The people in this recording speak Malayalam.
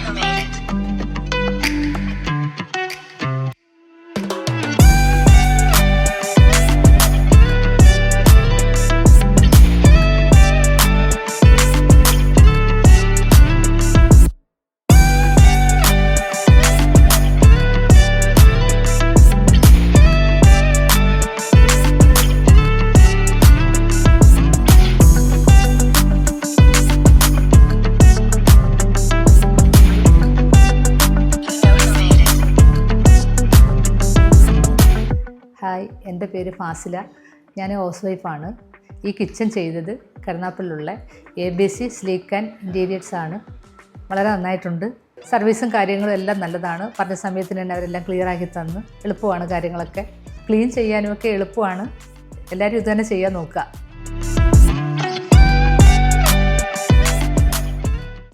who made it. ഹായ്, എൻ്റെ പേര് ഫാസില. ഞാൻ ഹൗസ് വൈഫാണ്. ഈ കിച്ചൺ ചെയ്തത് കരുനാഗപ്പള്ളിയിലുള്ള ABC സ്ലീക്ക് ആൻഡ് ഇൻറ്റീരിയേഴ്സ് ആണ്. വളരെ നന്നായിട്ടുണ്ട്. സർവീസും കാര്യങ്ങളും എല്ലാം നല്ലതാണ്. പറഞ്ഞ സമയത്തിന് തന്നെ അവരെല്ലാം ക്ലിയർ ആക്കി തന്ന് എളുപ്പമാണ്. കാര്യങ്ങളൊക്കെ ക്ലീൻ ചെയ്യാനുമൊക്കെ എളുപ്പമാണ്. എല്ലാവരും ഇത് തന്നെ ചെയ്യാൻ നോക്കുക.